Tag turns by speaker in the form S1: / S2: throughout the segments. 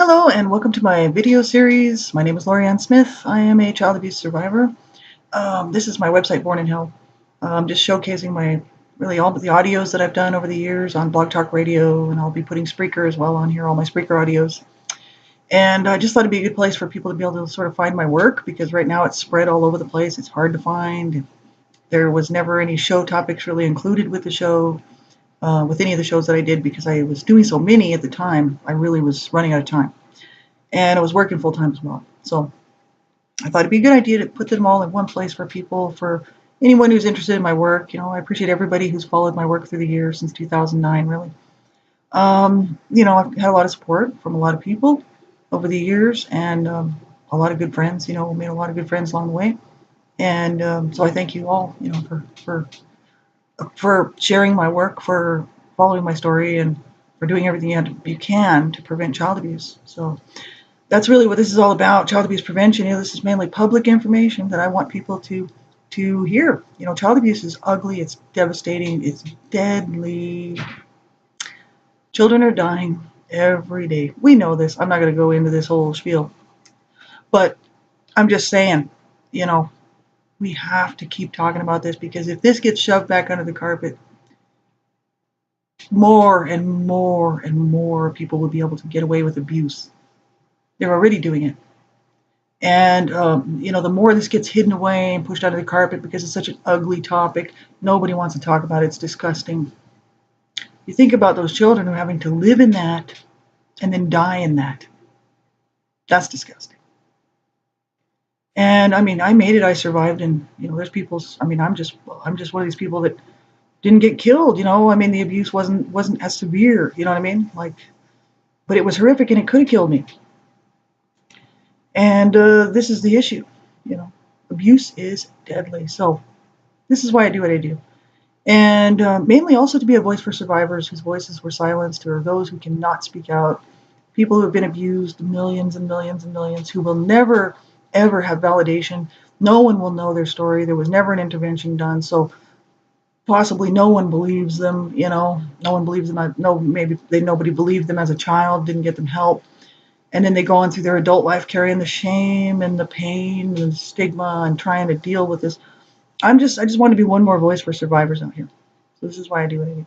S1: Hello and welcome to my video series. My name is Laurie Smith. I am a child abuse survivor. This is my website, Born in Hell. I'm just showcasing all the audios that I've done over the years on Blog Talk Radio, and I'll be putting Spreaker as well on here, all my Spreaker audios. And I just thought it'd be a good place for people to be able to sort of find my work, because right now it's spread all over the place. It's hard to find. There was never any show topics really included with the show. With any of the shows that I did, because I was doing so many at the time, I really was running out of time. And I was working full time as well. So I thought it'd be a good idea to put them all in one place for people, for anyone who's interested in my work. I appreciate everybody who's followed my work through the years since 2009, really. I've had a lot of support from a lot of people over the years, and a lot of good friends, made a lot of good friends along the way. And so I thank you all, for sharing my work, for following my story, and for doing everything you can to prevent child abuse. So that's really what this is all about, child abuse prevention. This is mainly public information that I want people to hear. Child abuse is ugly, it's devastating, it's deadly. Children are dying every day. We know this. I'm not going to go into this whole spiel. But I'm just saying, we have to keep talking about this, because if this gets shoved back under the carpet, more and more and more people will be able to get away with abuse. They're already doing it. And, the more this gets hidden away and pushed under the carpet, because it's such an ugly topic, nobody wants to talk about it. It's disgusting. You think about those children who are having to live in that and then die in that. That's disgusting. And I made it. I survived, and there's people. I'm just one of these people that didn't get killed. The abuse wasn't as severe. You know what I mean? But it was horrific, and it could have killed me. And this is the issue. Abuse is deadly. So this is why I do what I do, and mainly also to be a voice for survivors whose voices were silenced, or those who cannot speak out. People who have been abused, millions and millions and millions, who will never ever have validation. No one will know their story. There was never an intervention done, so possibly no one believes them. No one believes them. Nobody believed them as a child, didn't get them help, and then they go on through their adult life carrying the shame and the pain and the stigma and trying to deal with this. I just want to be one more voice for survivors out here. So this is why I do what I do.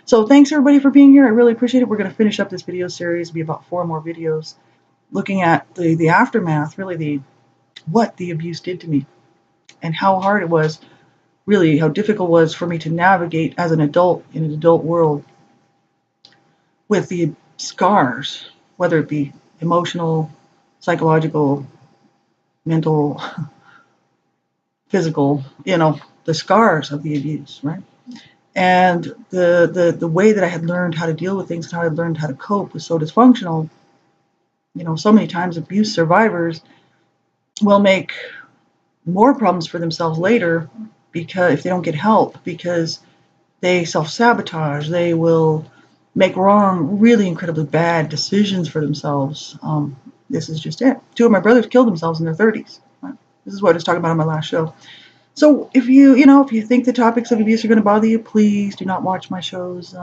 S1: So thanks everybody for being here. I really appreciate it. We're going to finish up this video series. It'll be about 4 more videos looking at the aftermath, really what the abuse did to me, and how hard it was, really how difficult it was for me to navigate as an adult in an adult world with the scars, whether it be emotional, psychological, mental, physical, the scars of the abuse, right? And the way that I had learned how to deal with things and how I learned how to cope was so dysfunctional. So many times abuse survivors will make more problems for themselves later, because if they don't get help, because they self-sabotage, they will make wrong, really incredibly bad decisions for themselves. This is just it. 2 of my brothers killed themselves in their 30s. Right? This is what I was talking about on my last show. So if you think the topics of abuse are going to bother you, please do not watch my shows.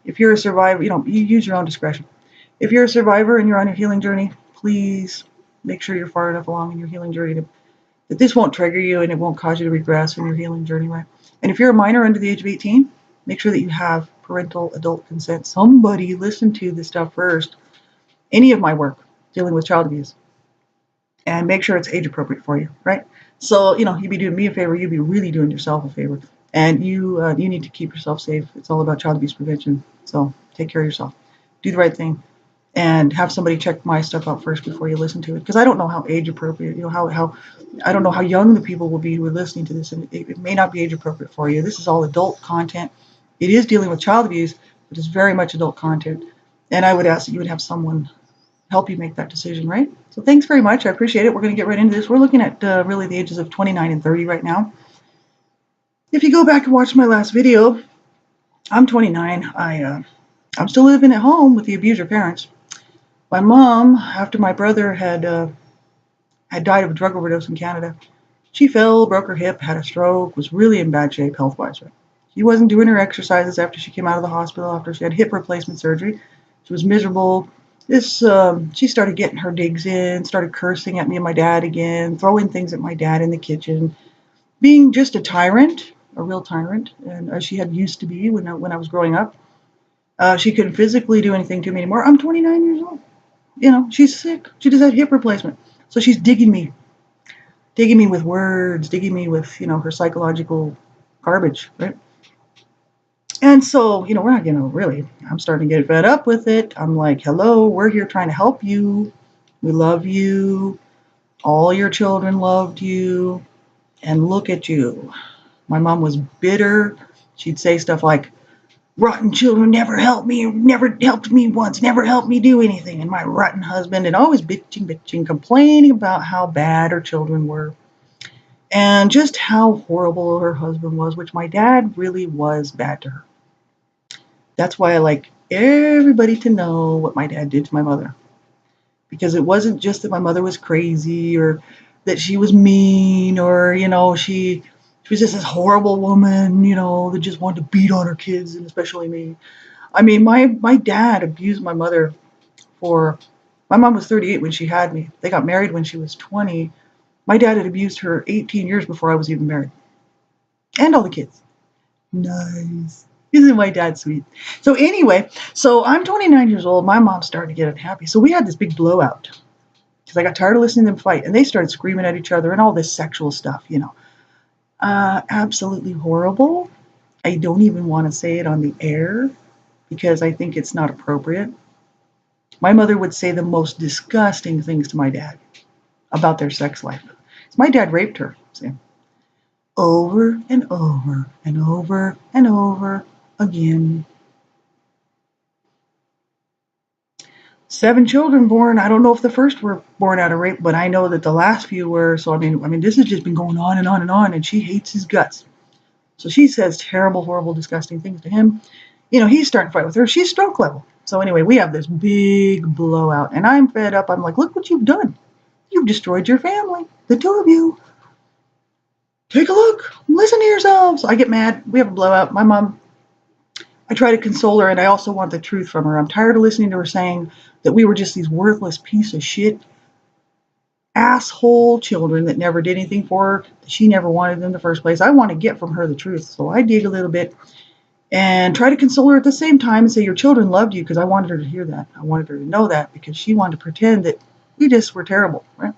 S1: If you're a survivor, you use your own discretion. If you're a survivor and you're on your healing journey, please make sure you're far enough along in your healing journey that this won't trigger you and it won't cause you to regress in your healing journey, right? And if you're a minor under the age of 18, make sure that you have parental adult consent. Somebody listen to this stuff first. Any of my work dealing with child abuse. And make sure it's age appropriate for you, right? So, you'd be doing me a favor, you'd be really doing yourself a favor. And you need to keep yourself safe. It's all about child abuse prevention. So take care of yourself. Do the right thing. And have somebody check my stuff out first before you listen to it, because I don't know how age appropriate, how I don't know how young the people will be who are listening to this, and it may not be age appropriate for you. This is all adult content. It is dealing with child abuse, but it's very much adult content. And I would ask that you would have someone help you make that decision, right? So thanks very much. I appreciate it. We're going to get right into this. We're looking at really the ages of 29 and 30 right now. If you go back and watch my last video, I'm 29. I'm still living at home with the abuser parents. My mom, after my brother had died of a drug overdose in Canada, she fell, broke her hip, had a stroke, was really in bad shape health-wise. Right? She wasn't doing her exercises after she came out of the hospital after she had hip replacement surgery. She was miserable. she started getting her digs in, started cursing at me and my dad again, throwing things at my dad in the kitchen, being just a tyrant, a real tyrant, and as she had used to be when I was growing up. She couldn't physically do anything to me anymore. I'm 29 years old. She's sick. She just had hip replacement. So she's digging me with words, digging me with, her psychological garbage, right? And so, we're not, really, I'm starting to get fed up with it. I'm like, hello, we're here trying to help you. We love you. All your children loved you. And look at you. My mom was bitter. She'd say stuff like, rotten children never helped me, never helped me once, never helped me do anything. And my rotten husband, and always bitching, complaining about how bad her children were. And just how horrible her husband was, which my dad really was bad to her. That's why I like everybody to know what my dad did to my mother. Because it wasn't just that my mother was crazy or that she was mean or, she was just this horrible woman, that just wanted to beat on her kids and especially me. I mean, my dad abused my mother my mom was 38 when she had me. They got married when she was 20. My dad had abused her 18 years before I was even married. And all the kids. Nice. Isn't my dad sweet? So anyway, I'm 29 years old. My mom started to get unhappy. So we had this big blowout because I got tired of listening to them fight. And they started screaming at each other and all this sexual stuff, Absolutely horrible. I don't even want to say it on the air because I think it's not appropriate. My mother would say the most disgusting things to my dad about their sex life. So my dad raped her, see? Over and over and over and over again. 7 children born. I don't know if the first were born out of rape, but I know that the last few were. So I mean, this has just been going on and on and on, and she hates his guts. So she says terrible, horrible, disgusting things to him. He's starting to fight with her. She's stroke level. So anyway, we have this big blowout, and I'm fed up. I'm like, look what you've done. You've destroyed your family, the two of you. Take a look. Listen to yourselves. I get mad. We have a blowout. My mom, I try to console her, and I also want the truth from her. I'm tired of listening to her saying that we were just these worthless piece of shit asshole children that never did anything for her. She never wanted them in the first place. I want to get from her the truth. So I dig a little bit and try to console her at the same time and say your children loved you because I wanted her to hear that. I wanted her to know that because she wanted to pretend that we just were terrible, right?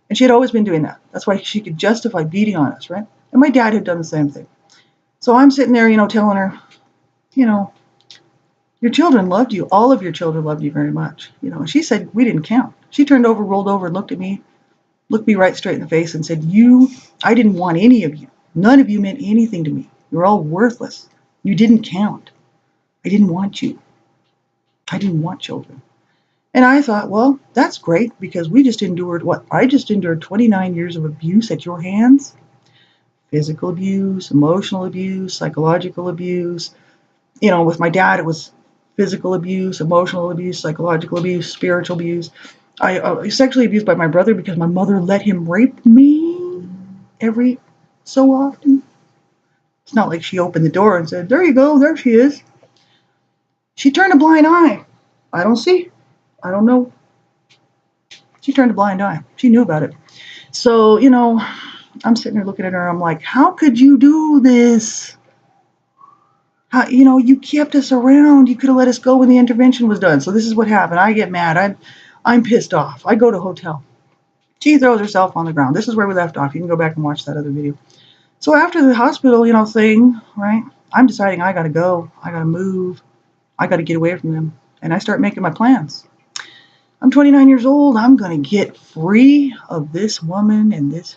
S1: And she had always been doing that. That's why she could justify beating on us, right? And my dad had done the same thing. So I'm sitting there, telling her, your children loved you. All of your children loved you very much. And she said, we didn't count. She turned over, rolled over, and looked me right straight in the face and said, I didn't want any of you. None of you meant anything to me. You're all worthless. You didn't count. I didn't want you. I didn't want children. And I thought, well, that's great because we just endured I just endured 29 years of abuse at your hands. Physical abuse, emotional abuse, psychological abuse. With my dad, it was physical abuse, emotional abuse, psychological abuse, spiritual abuse. I was sexually abused by my brother because my mother let him rape me every so often. It's not like she opened the door and said, there you go, there she is. She turned a blind eye. I don't see. I don't know. She turned a blind eye. She knew about it. So, I'm sitting there looking at her. I'm like, how could you do this? How, you kept us around. You could have let us go when the intervention was done. So this is what happened. I get mad. I'm pissed off. I go to hotel. She throws herself on the ground. This is where we left off. You can go back and watch that other video. So after the hospital, thing, right, I'm deciding I got to go. I got to move. I got to get away from them. And I start making my plans. I'm 29 years old. I'm going to get free of this woman and this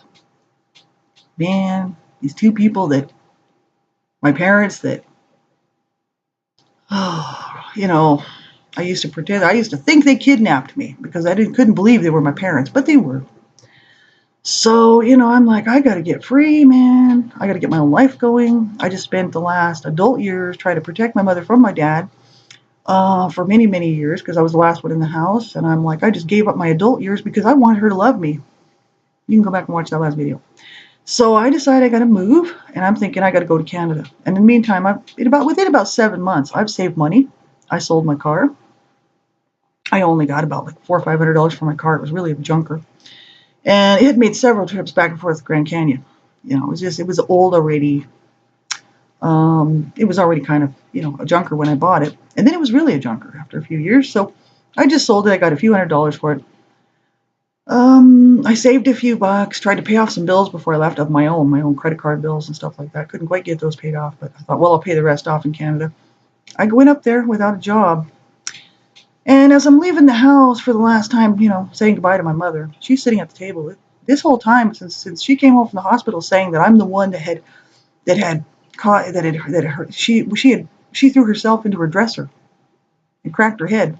S1: man, these two people that, my parents that, I used to pretend, I used to think they kidnapped me because I couldn't believe they were my parents, but they were. So, I'm like, I got to get free, man. I got to get my own life going. I just spent the last adult years trying to protect my mother from my dad for many, many years because I was the last one in the house. And I'm like, I just gave up my adult years because I wanted her to love me. You can go back and watch that last video. So I decided I got to move, and I'm thinking I got to go to Canada. And in the meantime, within about 7 months, I've saved money. I sold my car. I only got about like $400 or $500 for my car. It was really a junker. And it had made several trips back and forth to Grand Canyon. It was old already. It was already kind of, a junker when I bought it. And then it was really a junker after a few years. So I just sold it. I got a few $100s for it. I saved a few bucks, tried to pay off some bills before I left of my own credit card bills and stuff like that. Couldn't quite get those paid off, but I thought, well, I'll pay the rest off in Canada. I went up there without a job. And as I'm leaving the house for the last time, saying goodbye to my mother, she's sitting at the table. This whole time, since she came home from the hospital, saying that I'm the one that had caught that had hurt. She threw herself into her dresser and cracked her head.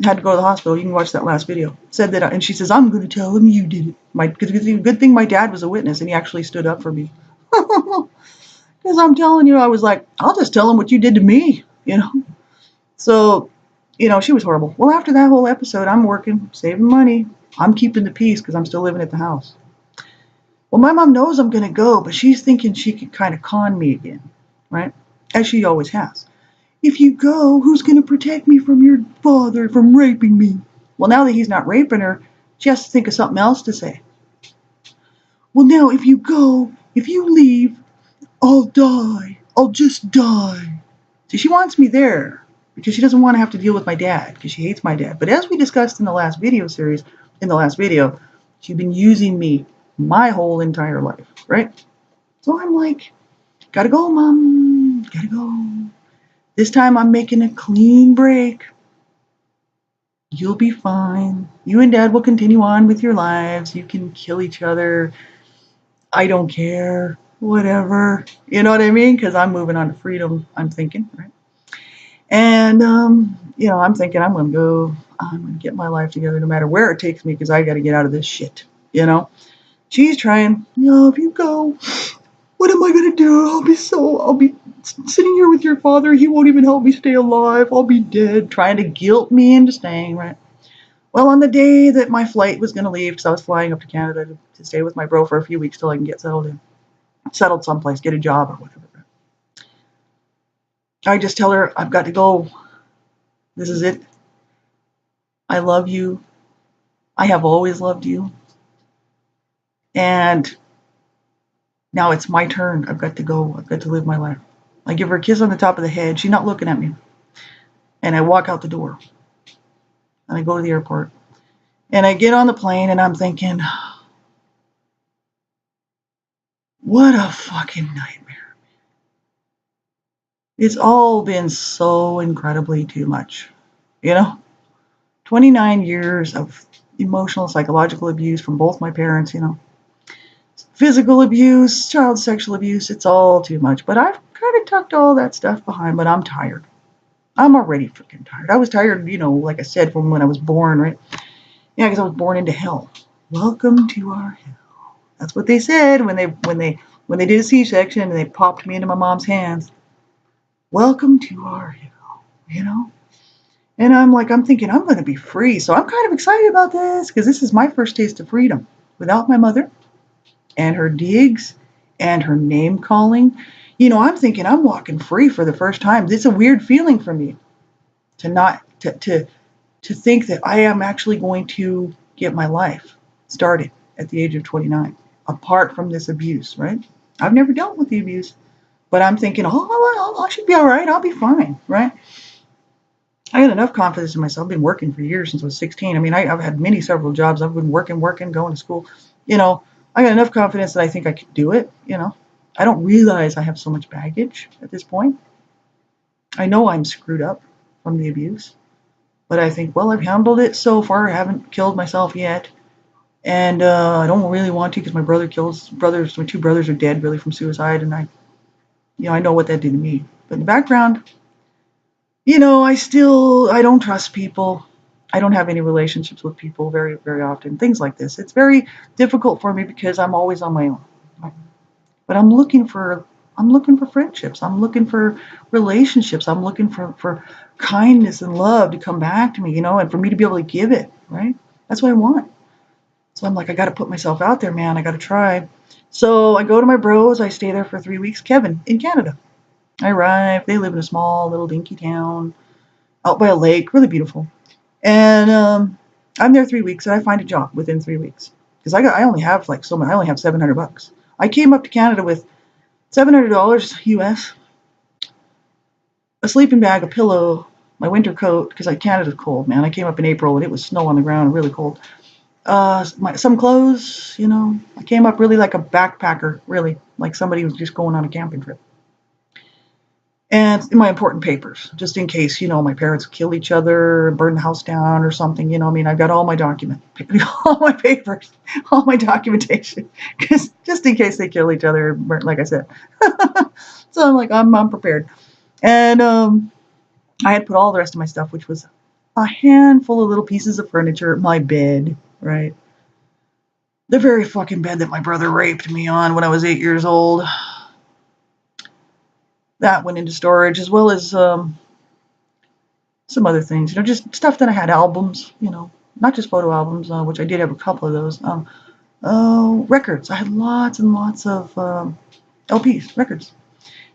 S1: Had to go to the hospital. You can watch that last video. Said that, and she says, "I'm going to tell him you did it." Good thing my dad was a witness, and he actually stood up for me. Because I'm telling you, I was like, I'll just tell him what you did to me, So, she was horrible. Well, after that whole episode, I'm working, saving money. I'm keeping the peace because I'm still living at the house. Well, my mom knows I'm going to go, but she's thinking she could kind of con me again, right? As she always has. If you go, who's going to protect me from your father from raping me? Well, now that he's not raping her, she has to think of something else to say. Well, now if you go, if you leave, I'll die. I'll just die. So she wants me there because she doesn't want to have to deal with my dad because she hates my dad. But as we discussed in the last video, she's been using me my whole entire life, right? So I'm like, gotta go, Mom. Gotta go. This time I'm making a clean break. You'll be fine. You and Dad will continue on with your lives. You can kill each other. I don't care. Whatever. You know what I mean? Because I'm moving on to freedom, I'm thinking, right? And, I'm thinking I'm going to go. I'm going to get my life together no matter where it takes me because I got to get out of this shit, She's trying, if you go, what am I going to do? I'll be sitting here with your father. He won't even help me stay alive. I'll be dead. Trying to guilt me into staying, right? Well, on the day that my flight was going to leave, because I was flying up to Canada to stay with my bro for a few weeks till I can get settled someplace, get a job or whatever. I just tell her, I've got to go. This is it. I love you. I have always loved you. And now it's my turn. I've got to go. I've got to live my life. I give her a kiss on the top of the head. She's not looking at me. And I walk out the door. And I go to the airport. And I get on the plane and I'm thinking, what a fucking nightmare. It's all been so incredibly too much. 29 years of emotional, psychological abuse from both my parents, Physical abuse, child sexual abuse, it's all too much. But I've kind of tucked all that stuff behind, but I'm tired. I'm already freaking tired. I was tired, like I said, from when I was born, right? Yeah, because I was born into hell. Welcome to our hell. That's what they said when they did a C-section and they popped me into my mom's hands. Welcome to our hell, And I'm thinking I'm going to be free. So I'm kind of excited about this because this is my first taste of freedom without my mother and her digs and her name calling. I'm thinking I'm walking free for the first time. It's a weird feeling for me to think that I am actually going to get my life started at the age of 29, apart from this abuse, right? I've never dealt with the abuse, but I'm thinking, I should be all right. I'll be fine, right? I got enough confidence in myself. I've been working for years since I was 16. I mean, I've had several jobs. I've been working, going to school. I got enough confidence that I think I could do it. I don't realize I have so much baggage at this point. I know I'm screwed up from the abuse, but I think, well, I've handled it so far. I haven't killed myself yet. And I don't really want to because my my two brothers are dead really from suicide. And I know what that did to me. But in the background, I don't trust people. I don't have any relationships with people very, very often. Things like this. It's very difficult for me because I'm always on my own. But I'm looking for friendships. I'm looking for relationships. I'm looking for kindness and love to come back to me, and for me to be able to give it, right? That's what I want. So I'm like, I got to put myself out there, man. I got to try. So I go to my bros. I stay there for 3 weeks. Kevin, in Canada. I arrive. They live in a small little dinky town out by a lake, really beautiful. And I'm there 3 weeks, and I find a job within 3 weeks because I only have like so much. I only have $700. I came up to Canada with $700 US, a sleeping bag, a pillow, my winter coat because Canada's cold, man. I came up in April and it was snow on the ground, really cold. Some clothes, you know. I came up really like a backpacker, really like somebody who's just going on a camping trip. And my important papers, just in case, you know, my parents kill each other, burn the house down or something, you know. I mean, I've got all my all my papers, all my documentation, because just in case they kill each other, like I said. So I'm like, I'm prepared. And I had put all the rest of my stuff, which was a handful of little pieces of furniture, my bed, right? The very fucking bed that my brother raped me on when I was 8 years old. That went into storage, as well as some other things, you know, just stuff that I had, albums, you know, not just photo albums, which I did have a couple of those. Records. I had lots and lots of LPs, records,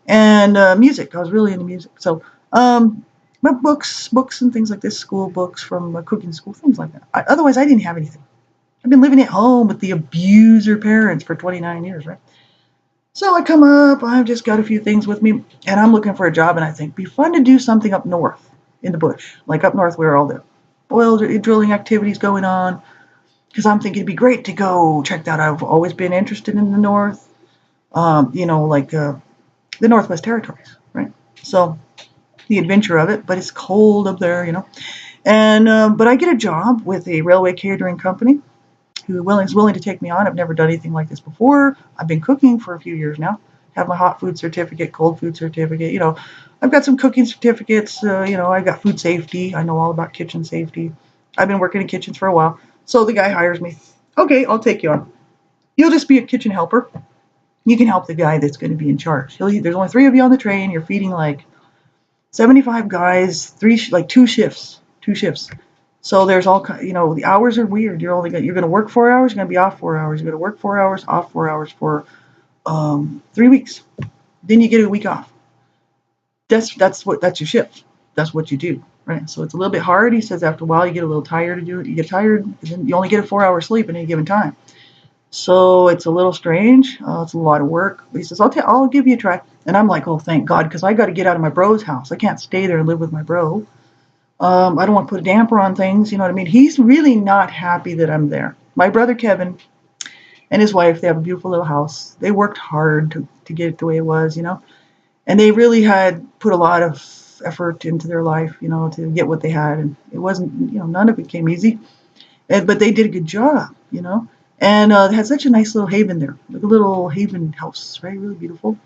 S1: and music. I was really into music. So, my books and things like this, school books from cooking school, things like that. Otherwise, I didn't have anything. I've been living at home with the abuser parents for 29 years, right? So I come up, I've just got a few things with me, and I'm looking for a job, and I think it'd be fun to do something up north in the bush, like up north where all the oil drilling activities going on, because I'm thinking it'd be great to go check that out. I've always been interested in the north, you know, like the Northwest Territories, right? So the adventure of it, but it's cold up there, you know. And but I get a job with a railway catering company who is willing to take me on. I've never done anything like this before. I've been cooking for a few years now. Have my hot food certificate, cold food certificate. You know, I've got some cooking certificates. You know, I've got food safety. I know all about kitchen safety. I've been working in kitchens for a while. So the guy hires me. Okay, I'll take you on. You'll just be a kitchen helper. You can help the guy that's going to be in charge. There's only 3 of you on the train. You're feeding like 75 guys, two shifts. So there's all, you know, the hours are weird. You're going to work 4 hours, you're going to be off 4 hours. You're going to work 4 hours, off 4 hours for 3 weeks. Then you get a week off. That's your shift. That's what you do, right? So it's a little bit hard. He says after a while you get a little tired to do it. You get tired, and then you only get a 4-hour sleep in any given time. So it's a little strange. It's a lot of work. But he says, I'll give you a try. And I'm like, oh, thank God, because I got to get out of my bro's house. I can't stay there and live with my bro. I don't want to put a damper on things. You know what I mean? He's really not happy that I'm there. My brother Kevin and his wife, they have a beautiful little house. They worked hard to get it the way it was, you know. And they really had put a lot of effort into their life, you know, to get what they had. And it wasn't, you know, none of it came easy. But they did a good job, you know. And they had such a nice little haven there, like a little haven house, right? Really beautiful.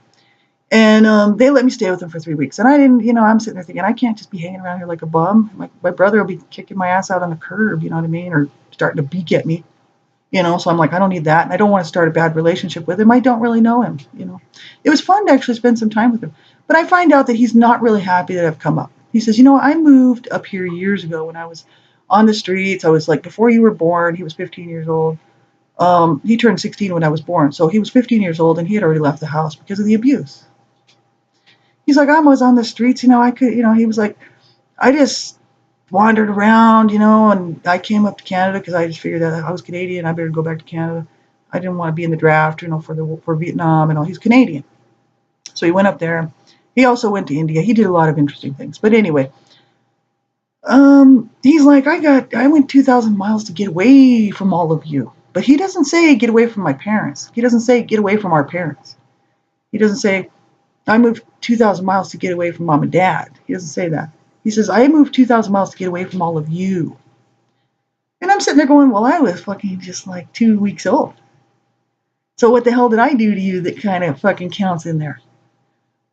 S1: And they let me stay with them for 3 weeks. And I didn't, you know, I'm sitting there thinking, I can't just be hanging around here like a bum. My brother will be kicking my ass out on the curb, you know what I mean? Or starting to beak at me, you know. So I'm like, I don't need that. And I don't want to start a bad relationship with him. I don't really know him, you know. It was fun to actually spend some time with him. But I find out that he's not really happy that I've come up. He says, you know, I moved up here years ago when I was on the streets. I was like, before you were born. He was 15 years old. He turned 16 when I was born. So he was 15 years old and he had already left the house because of the abuse. He's like, I was on the streets, you know, I could, you know, he was like, I just wandered around, you know, and I came up to Canada because I just figured that I was Canadian. I better go back to Canada. I didn't want to be in the draft, you know, for Vietnam and all. He's Canadian. So he went up there. He also went to India. He did a lot of interesting things. But anyway, he's like, I went 2,000 miles to get away from all of you. But he doesn't say get away from my parents. He doesn't say get away from our parents. He doesn't say I moved 2,000 miles to get away from mom and dad. He doesn't say that. He says, I moved 2,000 miles to get away from all of you. And I'm sitting there going, well, I was fucking just like 2 weeks old. So what the hell did I do to you that kind of fucking counts in there?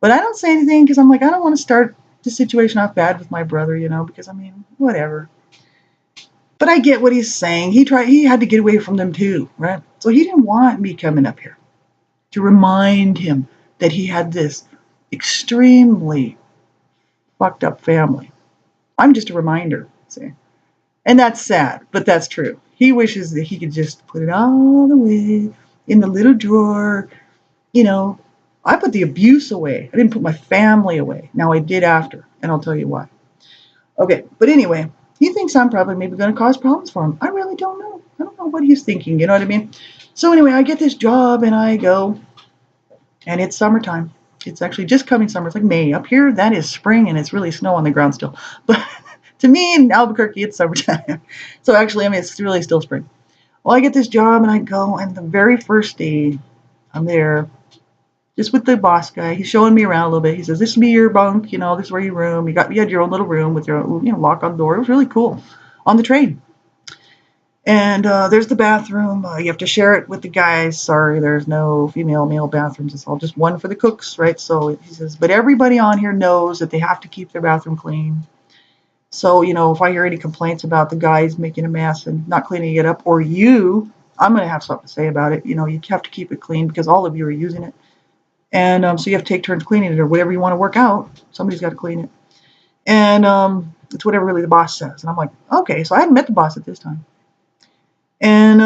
S1: But I don't say anything because I'm like, I don't want to start the situation off bad with my brother, you know, because I mean, whatever. But I get what he's saying. He had to get away from them too, right? So he didn't want me coming up here to remind him that he had this extremely fucked up family. I'm just a reminder, see? And that's sad, but that's true. He wishes that he could just put it all away in the little drawer. You know, I put the abuse away. I didn't put my family away. Now I did after, and I'll tell you why. Okay, but anyway, He thinks I'm probably maybe going to cause problems for him. I really don't know. I don't know what he's thinking. You know what I mean? So anyway, I get this job and I go, and it's summertime. It's actually just coming summer. It's like May. Up here, that is spring, and it's really snow on the ground still. But to me in Albuquerque, it's summertime. So actually, I mean, it's really still spring. Well, I get this job and I go, and the very first day I'm there, just with the boss guy. He's showing me around a little bit. He says, "This will be your bunk. You know, this is where you room. You had your own little room with your own, lock on the door. It was really cool on the train. And there's the bathroom. You have to share it with the guys. Sorry, there's no female, male bathrooms. It's all just one for the cooks, right? So he says, but everybody on here knows that they have to keep their bathroom clean. So, if I hear any complaints about the guys making a mess and not cleaning it up, or you, I'm going to have something to say about it. You have to keep it clean because all of you are using it. And so you have to take turns cleaning it, or whatever you want to work out. Somebody's got to clean it. And it's whatever really the boss says. And I'm like, okay. So I hadn't met the boss at this time. And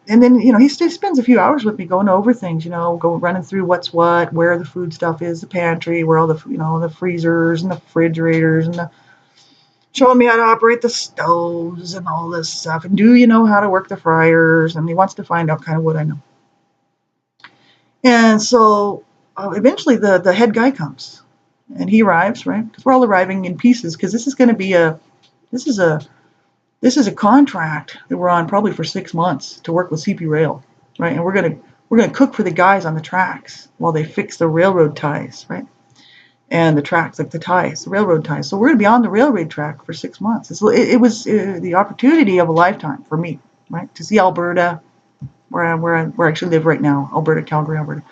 S1: then he spends a few hours with me going over things, go running through what's what, where the food stuff is, the pantry, where all the the freezers and the refrigerators, and showing me how to operate the stoves and all this stuff, and do you know how to work the fryers, and he wants to find out kind of what I know. And so eventually the head guy comes, and he arrives, right? Because we're all arriving in pieces, because this is a contract that we're on probably for 6 months to work with CP Rail, right? And we're gonna cook for the guys on the tracks while they fix the railroad ties, right? And the tracks, like the ties, the railroad ties. So we're gonna be on the railroad track for 6 months. It was the opportunity of a lifetime for me, right? To see Alberta, where I actually live right now, Alberta, Calgary, Alberta.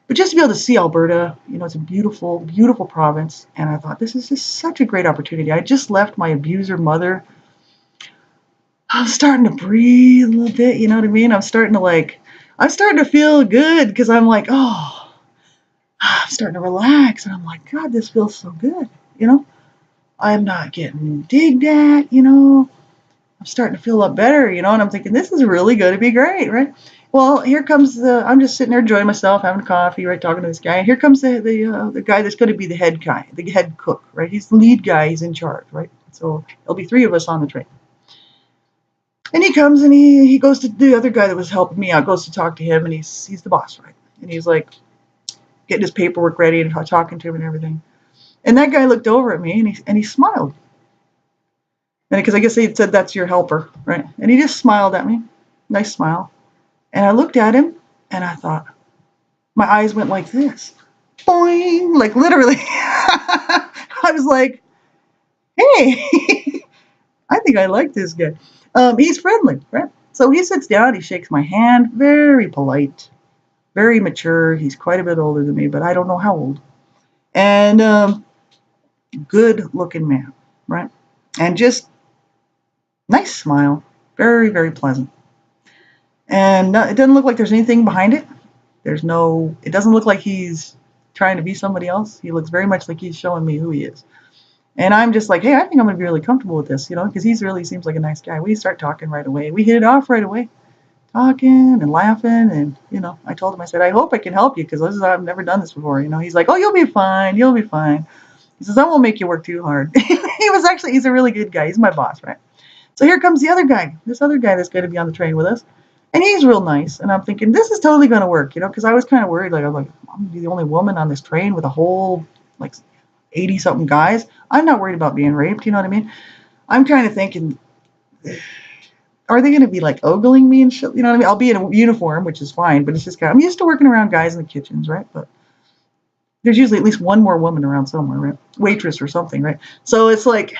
S1: But just to be able to see Alberta, it's a beautiful, beautiful province. And I thought, this is just such a great opportunity. I just left my abuser mother. I'm starting to breathe a little bit, you know what I mean? I'm starting to feel good, because I'm like, oh, I'm starting to relax. And I'm like, God, this feels so good, I'm not getting digged at, I'm starting to feel a lot better, and I'm thinking, this is really going to be great, right? Well, here comes I'm just sitting there enjoying myself, having coffee, right, talking to this guy. And here comes the guy that's going to be the head guy, the head cook, right? He's the lead guy, he's in charge, right? So there'll be 3 of us on the train. And he comes and he goes to the other guy that was helping me out, goes to talk to him, and he's the boss, right? And he's like getting his paperwork ready and talking to him and everything. And that guy looked over at me and he smiled. And because I guess they said, that's your helper, right? And he just smiled at me, nice smile. And I looked at him and I thought, my eyes went like this, boing, like literally. I was like, hey, I think I like this guy. He's friendly, right? So he sits down, he shakes my hand, very polite, very mature. He's quite a bit older than me, but I don't know how old. And good looking man, right? And just nice smile, very, very pleasant. And it doesn't look like there's anything behind it. It doesn't look like he's trying to be somebody else. He looks very much like he's showing me who he is. And I'm just like, hey, I think I'm going to be really comfortable with this, because he really seems like a nice guy. We start talking right away. We hit it off right away, talking and laughing. And, I told him, I said, I hope I can help you, because I've never done this before. He's like, oh, you'll be fine. You'll be fine. He says, I won't make you work too hard. He's a really good guy. He's my boss, right? So here comes the other guy, this other guy that's going to be on the train with us. And he's real nice. And I'm thinking, this is totally going to work, because I was kind of worried. I'm going to be the only woman on this train with a whole, 80-something guys. I'm not worried about being raped, you know what I mean? I'm kind of thinking, are they going to be ogling me and shit? You know what I mean? I'll be in a uniform, which is fine, but it's just I'm used to working around guys in the kitchens, right? But there's usually at least one more woman around somewhere, right? Waitress or something, right? So it's like,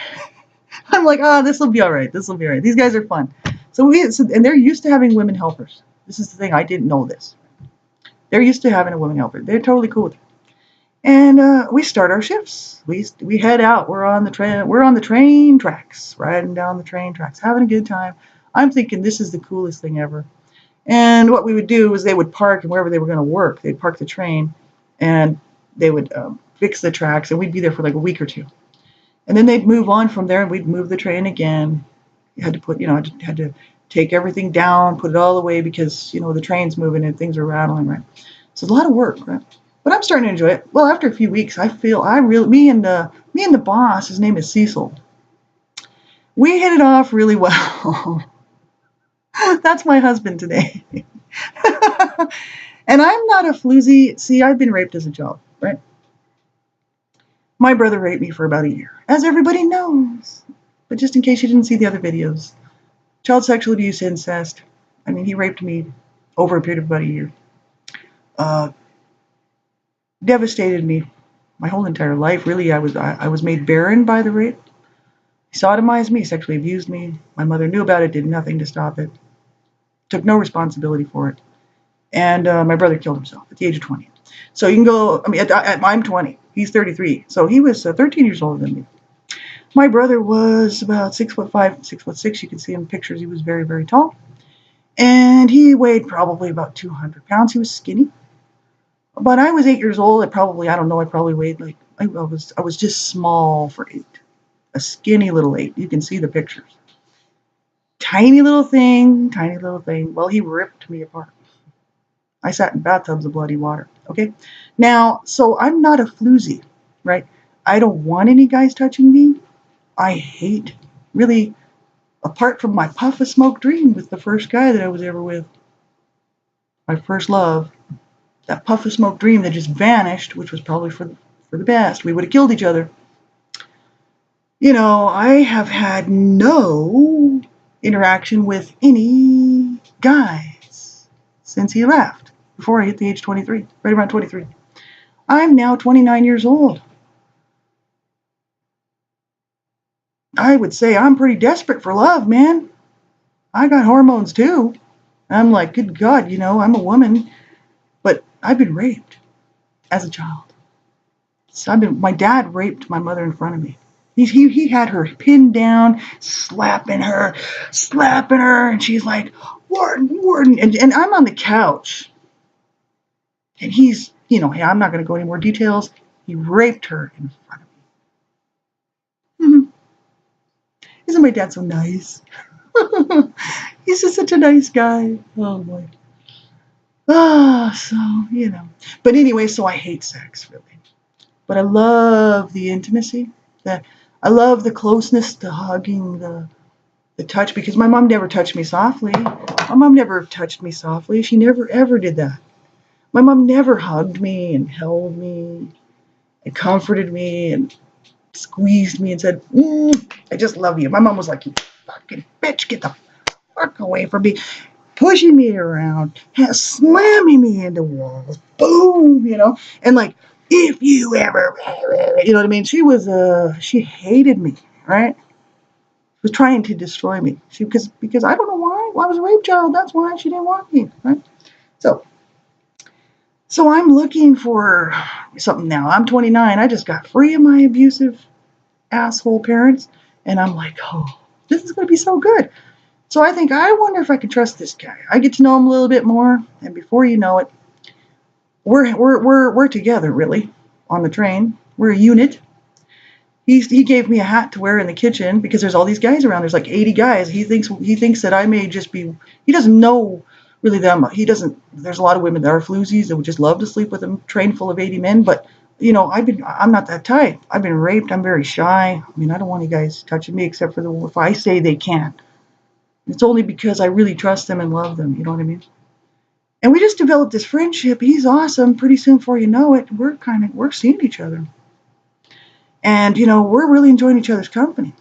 S1: I'm like, this will be all right. This will be all right. These guys are fun. And they're used to having women helpers. This is the thing. I didn't know this. They're used to having a woman helper. They're totally cool with it. And we start our shifts. We head out. We're on the train. We're on the train tracks, riding down the train tracks, having a good time. I'm thinking, this is the coolest thing ever. And what we would do is they would park, and wherever they were going to work, they'd park the train, and they would fix the tracks, and we'd be there for a week or 2. And then they'd move on from there, and we'd move the train again. You had to put, had to take everything down, put it all away, because the train's moving and things are rattling, right? So it's a lot of work, right? But I'm starting to enjoy it. Well, after a few weeks, me and the boss, his name is Cecil. We hit it off really well. That's my husband today. And I'm not a floozy. See, I've been raped as a child, right? My brother raped me for about a year, as everybody knows. But just in case you didn't see the other videos, child sexual abuse, incest. I mean, he raped me over a period of about a year. Devastated me my whole entire life. Really, I was made barren by the rape. He sodomized me, sexually abused me. My mother knew about it, did nothing to stop it. Took no responsibility for it. And my brother killed himself at the age of 20. So you can go, I mean, I'm 20. He's 33. So he was 13 years older than me. My brother was about 6'5", 6'6". You can see in pictures he was very, very tall. And he weighed probably about 200 pounds. He was skinny. But I was 8 years old. I probably weighed like, I was just small for 8. A skinny little 8. You can see the pictures. Tiny little thing. Well, he ripped me apart. I sat in bathtubs of bloody water, okay? Now, so I'm not a floozy, right? I don't want any guys touching me. I hate, really, apart from my puff of smoke dream with the first guy that I was ever with, my first love, that puff of smoke dream that just vanished, which was probably for the best. We would have killed each other. You know, I have had no interaction with any guys since he left, before I hit the age 23, right around 23. I'm now 29 years old. I would say I'm pretty desperate for love, man. I got hormones too. I'm like, good God, you know, I'm a woman, but I've been raped as a child. So my dad raped my mother in front of me. He had her pinned down, slapping her, and she's like, Warden, and I'm on the couch. And he's, you know, hey, I'm not going to go into more details. He raped her in front of me. Isn't my dad so nice? He's just such a nice guy. Oh, boy. So, you know. But anyway, so I hate sex, really. But I love the intimacy. I love the closeness, the hugging, the touch, because my mom never touched me softly. My mom never touched me softly. She never, ever did that. My mom never hugged me and held me and comforted me and squeezed me and said, I just love you. My mom was like, you fucking bitch, get the fuck away from me. Pushing me around, slamming me into walls. Boom, you know. And like, if you ever, you know what I mean? She hated me, right? She was trying to destroy me. Because I don't know why. Well, I was a rape child. That's why she didn't want me, right? So I'm looking for something now. I'm 29. I just got free of my abusive asshole parents. And I'm like, oh, this is going to be so good. So I wonder if I can trust this guy. I get to know him a little bit more. And before you know it, we're together, really, on the train. We're a unit. He gave me a hat to wear in the kitchen because there's all these guys around. There's like 80 guys. He thinks that I may just be, he doesn't know really them. There's a lot of women that are floozies that would just love to sleep with a train full of 80 men. But, you know, I'm not that type. I've been raped. I'm very shy. I mean, I don't want you guys touching me except for if I say they can. It's only because I really trust them and love them. You know what I mean? And we just developed this friendship. He's awesome. Pretty soon, before you know it, we're seeing each other. And, you know, we're really enjoying each other's company.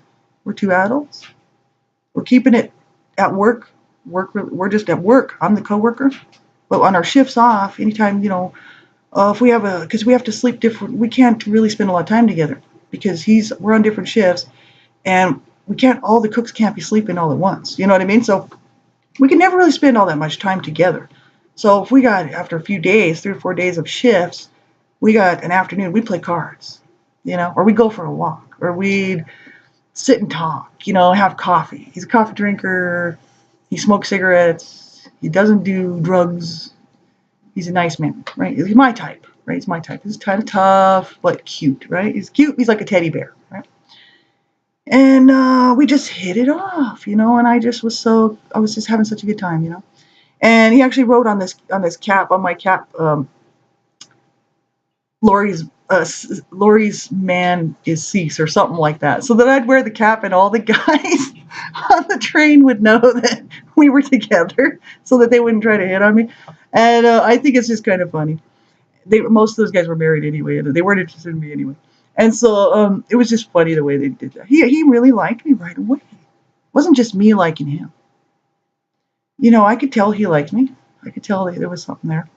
S1: We're two adults. We're keeping it at work. We're just at work. I'm the coworker. But on our shifts off, anytime, you know, if we because we have to sleep different, we can't really spend a lot of time together because we're on different shifts, and all the cooks can't be sleeping all at once. You know what I mean? So we can never really spend all that much time together. So if we got, after a few days, 3 or 4 days of shifts, we got an afternoon, we'd play cards, you know, or we'd go for a walk, or we'd sit and talk, you know, have coffee. He's a coffee drinker. He smokes cigarettes. He doesn't do drugs. He's a nice man, right? He's my type, right? He's my type. He's kind of tough, but cute, right? He's cute. He's like a teddy bear, right? And we just hit it off, you know, and I was just having such a good time, you know. And he actually wrote on my cap, Laurie's man is Cecil or something like that. So that I'd wear the cap and all the guys on the train would know that we were together, so that they wouldn't try to hit on me. And I think it's just kind of funny. Most of those guys were married anyway, and they weren't interested in me anyway. And so it was just funny the way they did that. He really liked me right away. It wasn't just me liking him. I could tell he liked me. I could tell there was something there.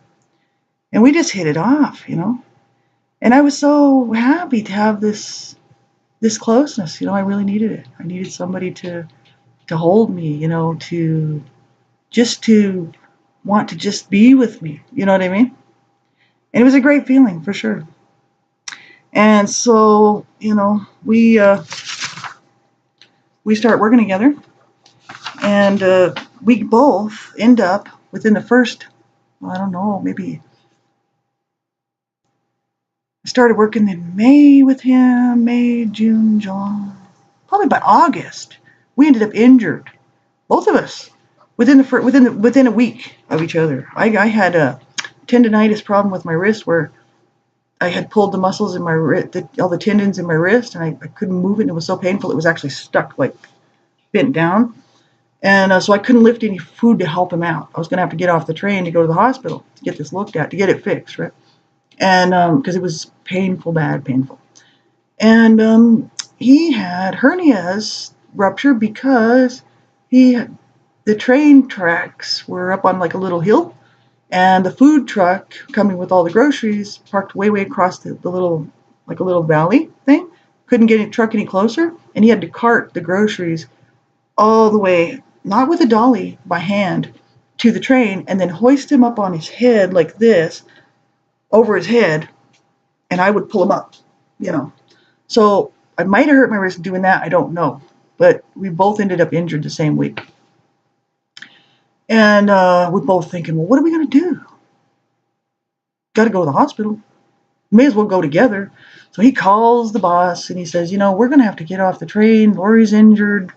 S1: And we just hit it off. And I was so happy to have this closeness. I really needed it. I needed somebody to hold me, to want to just be with me. You know what I mean? And it was a great feeling for sure. And so, we start working together, and we both end up within the first, I don't know, maybe I started working in May with him, May, June, July. Probably by August, we ended up injured, both of us, within a week of each other. I had a tendonitis problem with my wrist where I had pulled the muscles in my wrist, all the tendons in my wrist, and I couldn't move it. And it was so painful; it was actually stuck, like bent down. And so I couldn't lift any food to help him out. I was going to have to get off the train to go to the hospital to get this looked at, to get it fixed, right? And because it was painful. And he had hernias rupture because the train tracks were up on like a little hill, and the food truck coming with all the groceries parked way across the little, like a little valley thing. Couldn't get the truck any closer, and he had to cart the groceries all the way, not with a dolly, by hand, to the train, and then hoist him up on his head like this, over his head, and I would pull him up, So I might have hurt my wrist doing that, I don't know. But we both ended up injured the same week. And we're both thinking, well, what are we going to do? Got to go to the hospital. May as well go together. So he calls the boss and he says, we're going to have to get off the train. Laurie's injured.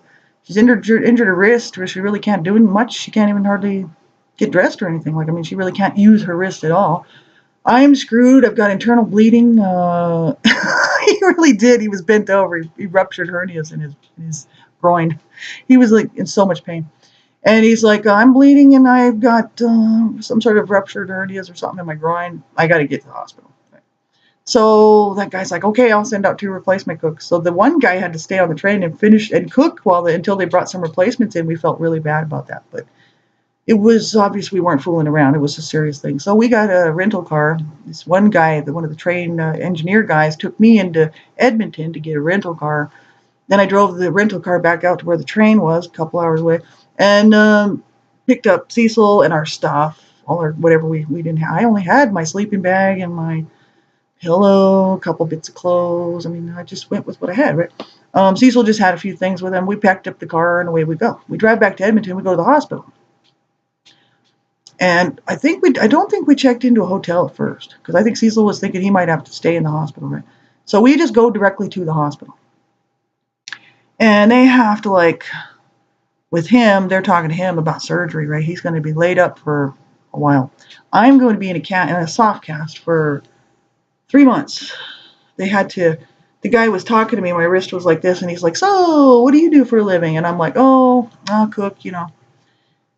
S1: She's injured her wrist, where she really can't do much. She can't even hardly get dressed or anything. She really can't use her wrist at all. I'm screwed. I've got internal bleeding. He really did. He was bent over. He ruptured hernias in his groin. He was like in so much pain. And he's like, I'm bleeding and I've got some sort of ruptured hernias or something in my groin. I got to get to the hospital. So that guy's like, okay, I'll send out 2 replacement cooks. So the one guy had to stay on the train and finish and cook until they brought some replacements in. We felt really bad about that, but it was obvious we weren't fooling around. It was a serious thing. So we got a rental car. This one guy, one of the train engineer guys, took me into Edmonton to get a rental car. Then I drove the rental car back out to where the train was, a couple hours away, and picked up Cecil and our stuff, all our whatever we didn't have. I only had my sleeping bag and my pillow, a couple bits of clothes. I just went with what I had, right? Cecil just had a few things with him. We packed up the car and away we go. We drive back to Edmonton. We go to the hospital. And I don't think we checked into a hotel at first, because I think Cecil was thinking he might have to stay in the hospital, right? So we just go directly to the hospital. And they have to, with him, they're talking to him about surgery, right? He's going to be laid up for a while. I'm going to be in a soft cast for 3 months. The guy was talking to me, my wrist was like this, and he's like, so, what do you do for a living? And I'm like, oh, I'll cook,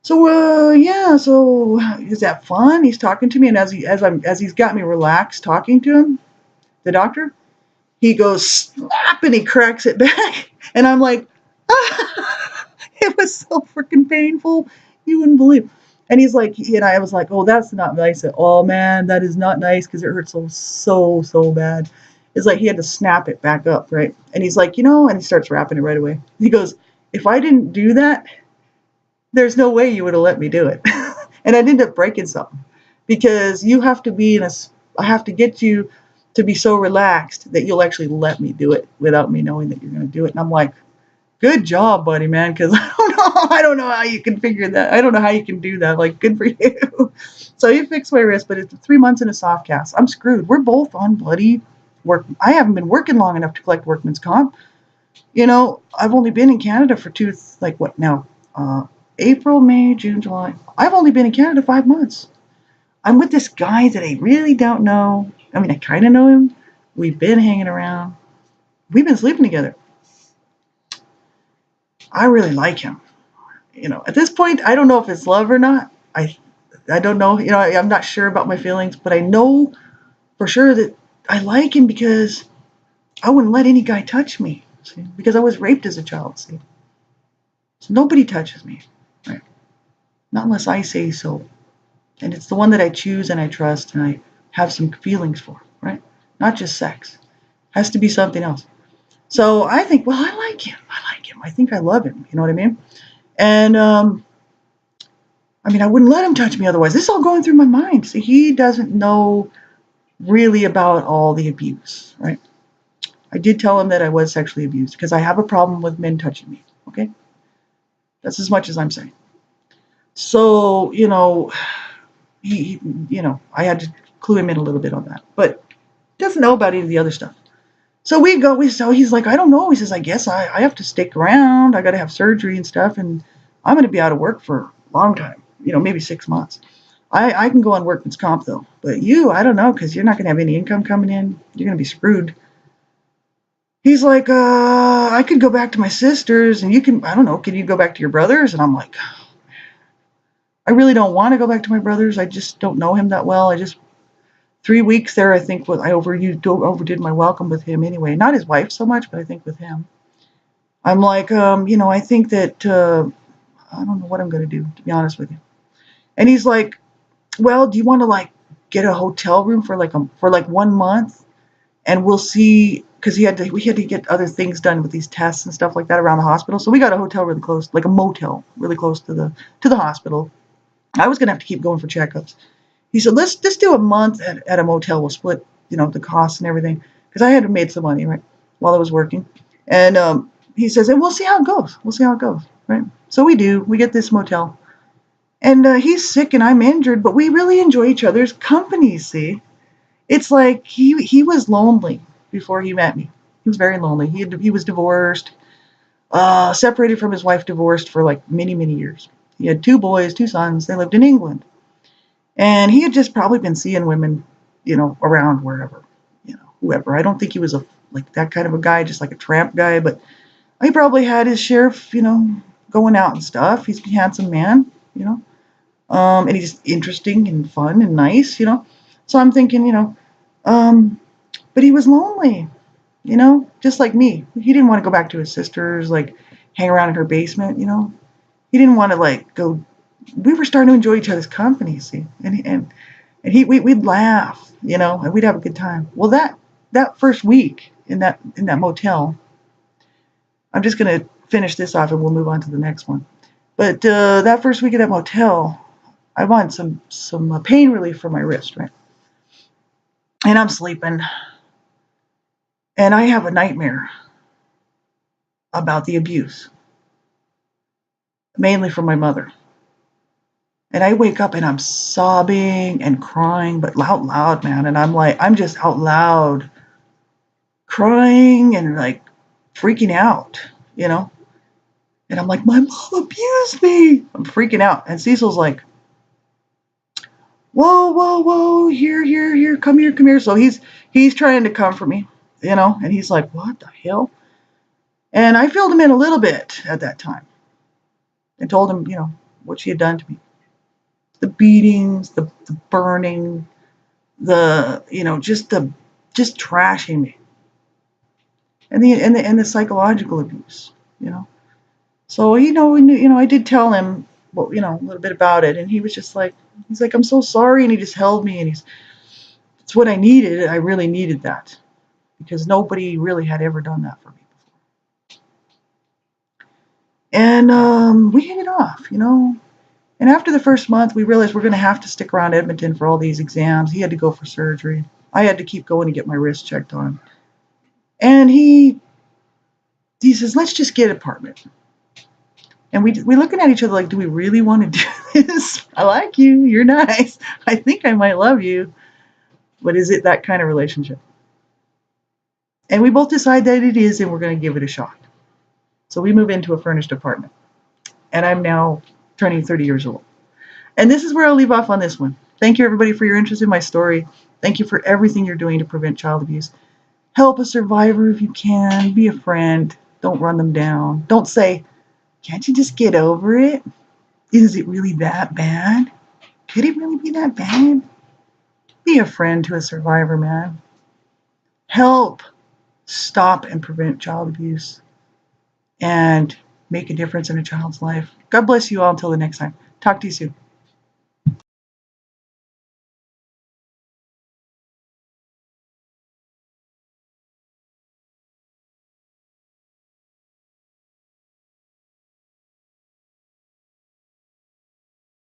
S1: So, yeah, so is that fun? He's talking to me, and as he's got me relaxed talking to him, the doctor, he goes, snap, and he cracks it back. And I'm like, ah, it was so freaking painful. You wouldn't believe. And he's like, and I was like, oh, that's not nice at all, man. That is not nice, because it hurts so bad. It's like he had to snap it back up, right? And he's like, and he starts wrapping it right away. He goes, if I didn't do that, there's no way you would have let me do it. And I'd end up breaking something, because you have to I have to get you to be so relaxed that you'll actually let me do it without me knowing that you're going to do it. And I'm like, good job, buddy, man, because I don't know how you can figure that. I don't know how you can do that. Good for you. So he fixed my wrist, but it's 3 months in a soft cast. I'm screwed. We're both on bloody work. I haven't been working long enough to collect workman's comp. I've only been in Canada for April, May, June, July. I've only been in Canada 5 months. I'm with this guy that I really don't know. I mean, I kind of know him. We've been hanging around. We've been sleeping together. I really like him. At this point, I don't know if it's love or not. I don't know. I'm not sure about my feelings, but I know for sure that I like him because I wouldn't let any guy touch me. See? Because I was raped as a child. See, so nobody touches me, right? Not unless I say so. And it's the one that I choose and I trust and I have some feelings for, right? Not just sex. Has to be something else. So I think, well, I like him. I think I love him. You know what I mean? And I wouldn't let him touch me otherwise. This is all going through my mind. See, he doesn't know really about all the abuse, right? I did tell him that I was sexually abused because I have a problem with men touching me. Okay? That's as much as I'm saying. So, he I had to clue him in a little bit on that, but doesn't know about any of the other stuff. So so he's like, I don't know. He says, I guess I have to stick around. I got to have surgery and stuff, and I'm going to be out of work for a long time, maybe 6 months. I can go on workman's comp though, but I don't know, because you're not going to have any income coming in. You're going to be screwed. He's like, I could go back to my sisters, and I don't know, can you go back to your brothers? And I'm like, I really don't want to go back to my brothers. I just don't know him that well. 3 weeks there, I think, I overdid my welcome with him anyway. Not his wife so much, but I think with him. I'm like, I think that, I don't know what I'm going to do, to be honest with you. And he's like, well, do you want to get a hotel room for 1 month? And we'll see, because we had to get other things done with these tests and stuff like that around the hospital. So we got a hotel really close, like a motel, really close to the hospital. I was going to have to keep going for checkups. He said, let's just do a month at a motel. We'll split, the costs and everything. Because I had made some money, right, while I was working. And he says, and we'll see how it goes. Right? So we do. We get this motel. And he's sick and I'm injured, but we really enjoy each other's company, see? It's like he was lonely before he met me. He was very lonely. He was divorced, separated from his wife, divorced for many, many years. He had 2 boys, 2 sons. They lived in England. And he had just probably been seeing women, around wherever, whoever. I don't think he was that kind of a guy, just like a tramp guy, but he probably had his share of, going out and stuff. He's a handsome man, and he's interesting and fun and nice, So I'm thinking, but he was lonely, just like me. He didn't want to go back to his sister's, hang around in her basement, He didn't want to go. We were starting to enjoy each other's company, see, and we'd laugh, and we'd have a good time. Well, that first week in that motel, I'm just gonna finish this off and we'll move on to the next one. But that first week at that motel, I wanted some pain relief for my wrist, right? And I'm sleeping, and I have a nightmare about the abuse, mainly from my mother. And I wake up and I'm sobbing and crying, but out loud, man. And I'm just out loud crying and freaking out, And I'm like, my mom abused me. I'm freaking out. And Cecil's like, whoa, here, come here. So he's trying to comfort me, and he's like, what the hell? And I filled him in a little bit at that time and told him, what she had done to me. The beatings, the burning, just trashing me. And the psychological abuse, So, I did tell him, a little bit about it, and he was just he's like, I'm so sorry, and he just held me, and it's what I needed. I really needed that, because nobody really had ever done that for me before. And we hit it off, And after the first month, we realized we're going to have to stick around Edmonton for all these exams. He had to go for surgery. I had to keep going to get my wrist checked on. And he says, let's just get an apartment. And we're looking at each other like, do we really want to do this? I like you. You're nice. I think I might love you. But is it that kind of relationship? And we both decide that it is, and we're going to give it a shot. So we move into a furnished apartment. And I'm now turning 30 years old. And this is where I'll leave off on this one. Thank you, everybody, for your interest in my story. Thank you for everything you're doing to prevent child abuse. Help a survivor if you can. Be a friend. Don't run them down. Don't say, can't you just get over it? Is it really that bad? Could it really be that bad? Be a friend to a survivor, man. Help stop and prevent child abuse and make a difference in a child's life. God bless you all until the next time. Talk to you soon.